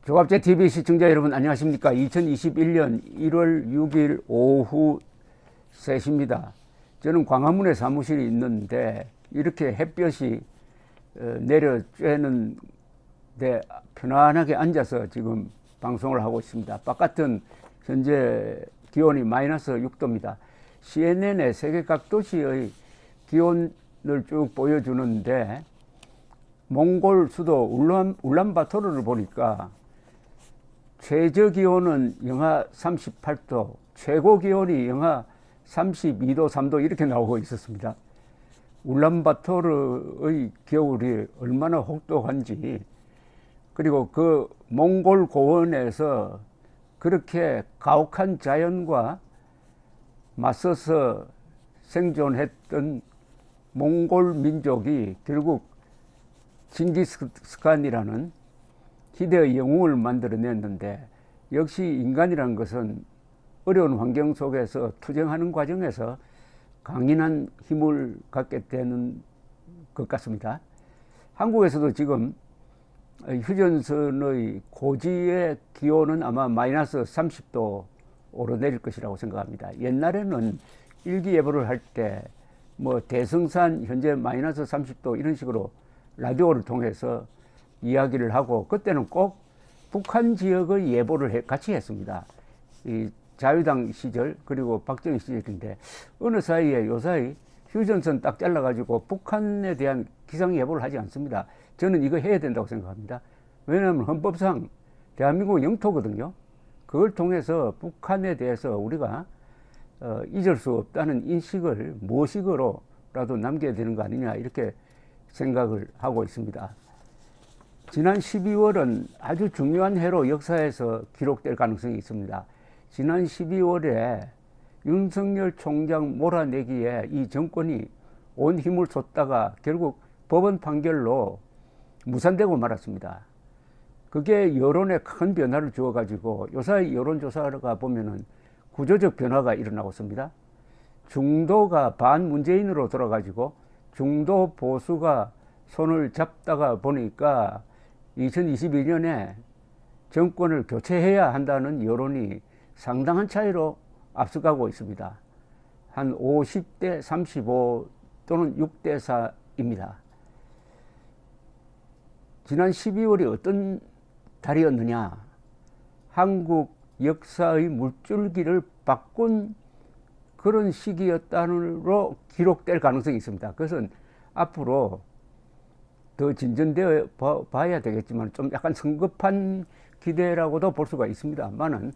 조갑제 TV 시청자 여러분 안녕하십니까. 2021년 1월 6일 오후 3시입니다. 저는 광화문에 사무실이 있는데 이렇게 햇볕이 내려쬐는 데 편안하게 앉아서 지금 방송을 하고 있습니다. 바깥은 현재 기온이 마이너스 6도입니다. CNN의 세계 각 도시의 기온을 쭉 보여주는데 몽골 수도 울란바토르를 보니까 최저 기온은 영하 38도, 최고 기온이 영하 32도, 3도 이렇게 나오고 있었습니다. 울란바토르의 겨울이 얼마나 혹독한지, 그리고 그 몽골 고원에서 그렇게 가혹한 자연과 맞서서 생존했던 몽골 민족이 결국 징기스칸이라는 희대의 영웅을 만들어냈는데, 역시 인간이라는 것은 어려운 환경 속에서 투쟁하는 과정에서 강인한 힘을 갖게 되는 것 같습니다. 한국에서도 지금 휴전선의 고지의 기온은 아마 마이너스 30도 오르내릴 것이라고 생각합니다. 옛날에는 일기예보를 할 때 뭐 대성산 현재 마이너스 30도 이런 식으로 라디오를 통해서 이야기를 하고, 그때는 꼭 북한 지역의 예보를 같이 했습니다. 이 자유당 시절 그리고 박정희 시절인데, 어느 사이에 요사이 휴전선 딱 잘라가지고 북한에 대한 기상 예보를 하지 않습니다. 저는 이거 해야 된다고 생각합니다. 왜냐하면 헌법상 대한민국은 영토거든요. 그걸 통해서 북한에 대해서 우리가 잊을 수 없다는 인식을 무엇이거로라도 남겨야 되는 거 아니냐, 이렇게 생각을 하고 있습니다. 지난 12월은 아주 중요한 해로 역사에서 기록될 가능성이 있습니다. 지난 12월에 윤석열 총장 몰아내기에 이 정권이 온 힘을 쏟다가 결국 법원 판결로 무산되고 말았습니다. 그게 여론에 큰 변화를 주어가지고 요사이 여론조사가 보면은 구조적 변화가 일어나고 있습니다. 중도가 반문재인으로 돌아가지고 중도 보수가 손을 잡다가 보니까 2022년에 정권을 교체해야 한다는 여론이 상당한 차이로 앞서가고 있습니다. 한 50대 35 또는 6대 4입니다. 지난 12월이 어떤 달이었느냐? 한국 역사의 물줄기를 바꾼 그런 시기였다로 기록될 가능성이 있습니다. 그것은 앞으로 더 진전되어 봐야 되겠지만 좀 약간 성급한 기대라고도 볼 수가 있습니다만은,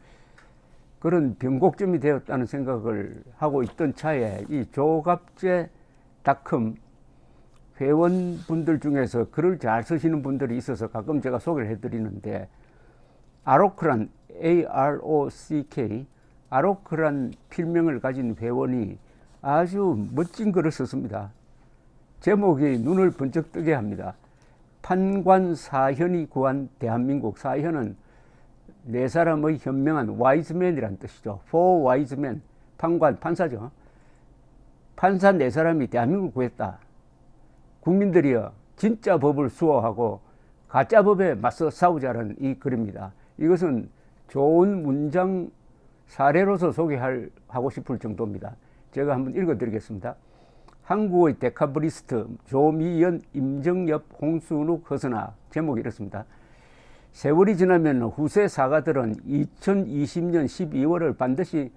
그런 변곡점이 되었다는 생각을 하고 있던 차에 이 조갑제닷컴 회원분들 중에서 글을 잘 쓰시는 분들이 있어서 가끔 제가 소개를 해드리는데, 아로크란 AROCK 아로크란 필명을 가진 회원이 아주 멋진 글을 썼습니다. 제목이 눈을 번쩍 뜨게 합니다. 판관 사현이 구한 대한민국. 사현은 네 사람의 현명한 와이즈맨이란 뜻이죠. Four wise men. 판관, 판사죠. 판사 네 사람이 대한민국을 구했다. 국민들이여, 진짜 법을 수호하고 가짜 법에 맞서 싸우자는 이 글입니다. 이것은 좋은 문장 사례로서 소개하고 싶을 정도입니다. 제가 한번 읽어드리겠습니다. 한국의 데카브리스트 조미연, 임정엽, 홍순욱, 허선아. 제목이 이렇습니다. 세월이 지나면 후세 사가들은 2020년 12월을 반드시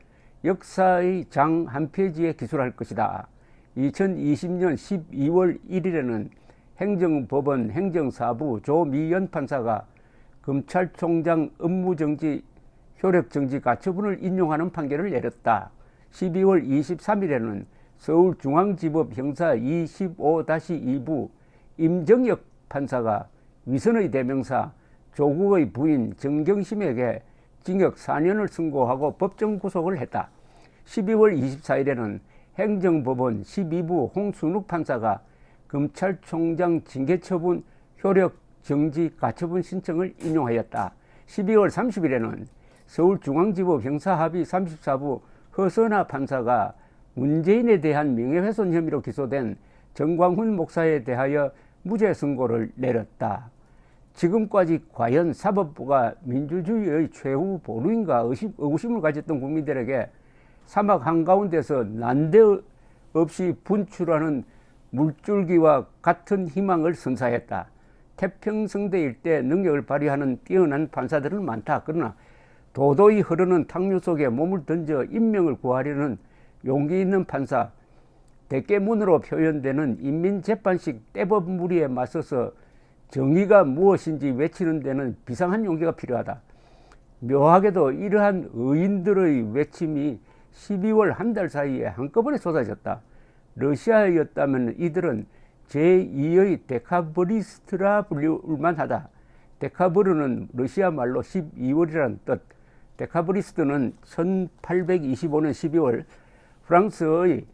역사의 장 한 페이지에 기술할 것이다. 2020년 12월 1일에는 행정법원 행정사부 조미연 판사가 검찰총장 업무정지, 효력정지 가처분을 인용하는 판결을 내렸다. 12월 23일에는 서울중앙지법 형사 25-2부 임정혁 판사가 위선의 대명사 조국의 부인 정경심에게 징역 4년을 선고하고 법정 구속을 했다. 12월 24일에는 행정법원 12부 홍순욱 판사가 검찰총장 징계처분 효력정지 가처분 신청을 인용하였다. 12월 30일에는 서울중앙지법 형사합의 34부 허선아 판사가 문재인에 대한 명예훼손 혐의로 기소된 정광훈 목사에 대하여 무죄 선고를 내렸다. 지금까지 과연 사법부가 민주주의의 최후 보루인가 의구심을 가졌던 국민들에게 사막 한가운데서 난데없이 분출하는 물줄기와 같은 희망을 선사했다. 태평성대 일대 능력을 발휘하는 뛰어난 판사들은 많다. 그러나 도도히 흐르는 탕류 속에 몸을 던져 인명을 구하려는 용기 있는 판사, 대깨문으로 표현되는 인민재판식 떼법 무리에 맞서서 정의가 무엇인지 외치는 데는 비상한 용기가 필요하다. 묘하게도 이러한 의인들의 외침이 12월 한 달 사이에 한꺼번에 쏟아졌다. 러시아였다면 이들은 제2의 데카브리스트라 불릴만 하다. 데카브르는 러시아 말로 12월이라는 뜻. 데카브리스트는 1825년 12월 프랑스의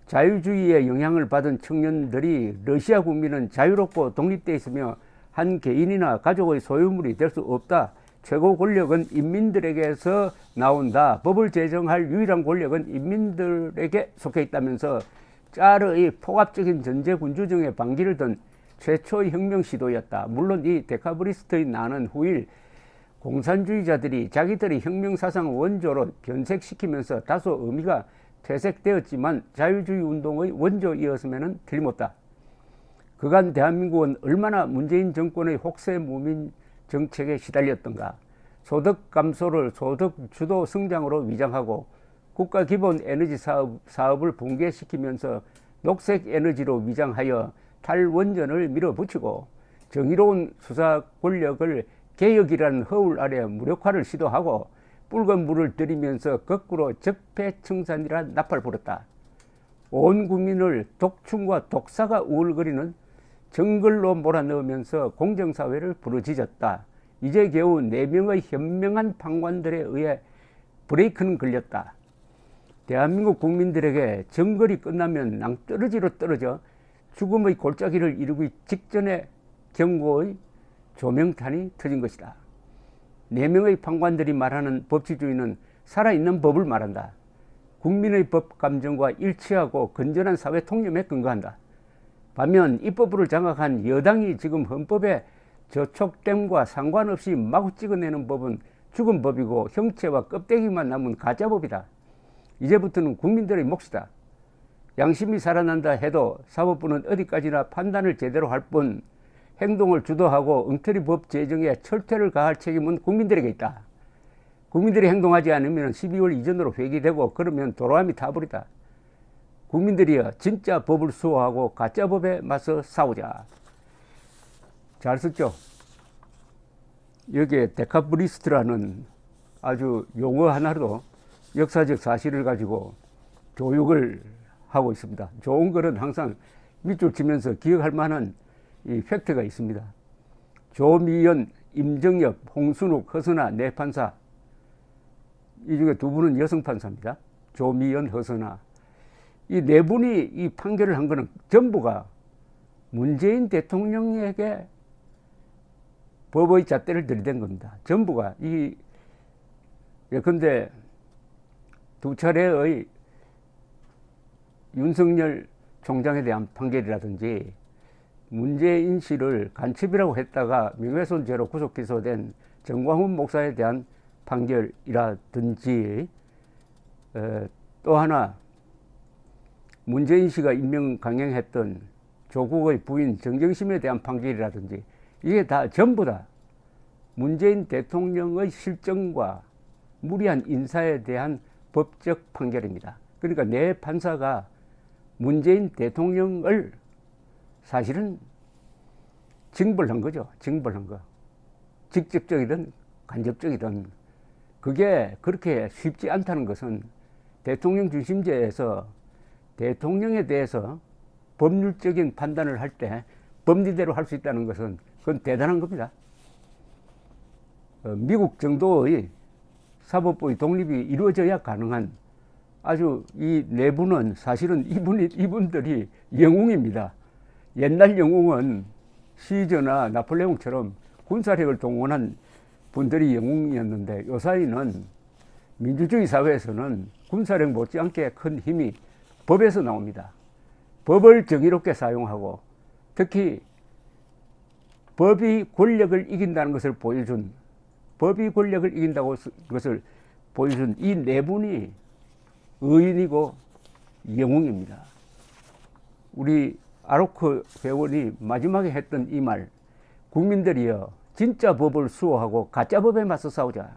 자유주의의 영향을 받은 청년들이 러시아 국민은 자유롭고 독립되어 있으며 한 개인이나 가족의 소유물이 될 수 없다. 최고 권력은 인민들에게서 나온다. 법을 제정할 유일한 권력은 인민들에게 속해 있다면서 짜르의 폭압적인 전제 군주정의 반기를 든 최초의 혁명 시도였다. 물론 이 데카브리스트의 난은 후일 공산주의자들이 자기들의 혁명 사상 원조로 변색시키면서 다소 의미가 퇴색되었지만 자유주의 운동의 원조이었으면 틀림없다. 그간 대한민국은 얼마나 문재인 정권의 혹세 무민 정책에 시달렸던가. 소득 감소를 소득 주도 성장으로 위장하고 국가 기본 에너지 사업을 붕괴시키면서 녹색 에너지로 위장하여 탈원전을 밀어붙이고 정의로운 수사 권력을 개혁이라는 허울 아래 무력화를 시도하고 붉은 물을 들이면서 거꾸로 적폐청산이라 나팔 불었다. 온 국민을 독충과 독사가 우울거리는 정글로 몰아넣으면서 공정사회를 부르짖었다. 이제 겨우 4명의 현명한 판관들에 의해 브레이크는 걸렸다. 대한민국 국민들에게 정글이 끝나면 낭떠러지로 떨어져 죽음의 골짜기를 이루기 직전에 경고의 조명탄이 터진 것이다. 4명의 판관들이 말하는 법치주의는 살아있는 법을 말한다. 국민의 법 감정과 일치하고 건전한 사회 통념에 근거한다. 반면 입법부를 장악한 여당이 지금 헌법에 저촉됨과 상관없이 마구 찍어내는 법은 죽은 법이고 형체와 껍데기만 남은 가짜법이다. 이제부터는 국민들의 몫이다. 양심이 살아난다 해도 사법부는 어디까지나 판단을 제대로 할 뿐 행동을 주도하고 엉터리 법 제정에 철퇴를 가할 책임은 국민들에게 있다. 국민들이 행동하지 않으면 12월 이전으로 회귀되고 그러면 도로함이 타버리다. 국민들이여 진짜 법을 수호하고 가짜 법에 맞서 싸우자. 잘 썼죠? 여기에 데카브리스트라는 아주 용어 하나로 역사적 사실을 가지고 교육을 하고 있습니다. 좋은 글은 항상 밑줄 치면서 기억할 만한 이 팩트가 있습니다. 조미연, 임정엽, 홍순욱, 허선아 네 판사, 이 중에 2분은 여성 판사입니다. 조미연, 허선아. 이 4분이 이 판결을 한 것은 전부가 문재인 대통령에게 법의 잣대를 들이댄 겁니다. 전부가 예컨대 2차례의 윤석열 총장에 대한 판결이라든지 문재인 씨를 간첩이라고 했다가 명예훼손죄로 구속 기소된 정광훈 목사에 대한 판결이라든지 또 하나 문재인 씨가 임명 강행했던 조국의 부인 정경심에 대한 판결이라든지 이게 다 전부 다 문재인 대통령의 실정과 무리한 인사에 대한 법적 판결입니다. 그러니까 내 판사가 문재인 대통령을 사실은 징벌한 거죠. 징벌한 거. 직접적이든 간접적이든 그게 그렇게 쉽지 않다는 것은 대통령 중심제에서 대통령에 대해서 법률적인 판단을 할 때 법리대로 할 수 있다는 것은 그건 대단한 겁니다. 미국 정도의 사법부의 독립이 이루어져야 가능한 아주 이 4분은 사실은 이분들이 영웅입니다. 옛날 영웅은 시저나 나폴레옹처럼 군사력을 동원한 분들이 영웅이었는데 요사이는 민주주의 사회에서는 군사력 못지않게 큰 힘이 법에서 나옵니다. 법을 정의롭게 사용하고 특히 법이 권력을 이긴다는 것을 보여준, 법이 권력을 이긴다고 것을 보여준 이 네 분이 의인이고 영웅입니다. 우리 아로크 회원이 마지막에 했던 이 말, 국민들이여 진짜 법을 수호하고 가짜 법에 맞서 싸우자.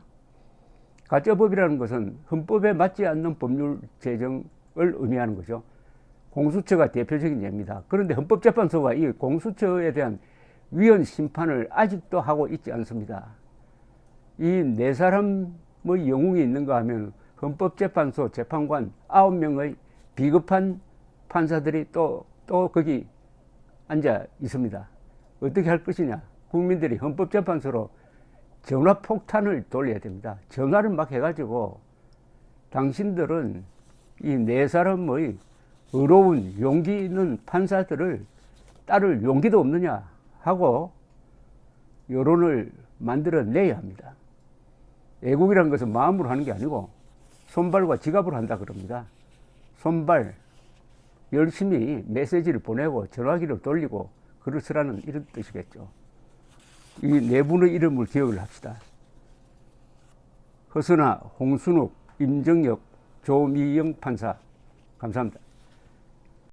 가짜 법이라는 것은 헌법에 맞지 않는 법률 제정을 의미하는 거죠. 공수처가 대표적인 예입니다. 그런데 헌법재판소가 이 공수처에 대한 위헌 심판을 아직도 하고 있지 않습니다. 이 네 사람의 영웅이 있는가 하면 헌법재판소 재판관 9명의 비겁한 판사들이 또 거기 앉아 있습니다. 어떻게 할 것이냐? 국민들이 헌법재판소로 전화폭탄을 돌려야 됩니다. 전화를 막 해가지고 당신들은 이 네 사람의 의로운 용기 있는 판사들을 따를 용기도 없느냐 하고 여론을 만들어내야 합니다. 애국이라는 것은 마음으로 하는 게 아니고 손발과 지갑으로 한다 그럽니다. 손발, 열심히 메시지를 보내고 전화기를 돌리고 글을 쓰라는 이런 뜻이겠죠. 이 네 분의 이름을 기억을 합시다. 허선아, 홍순욱, 임정혁, 조미영 판사. 감사합니다.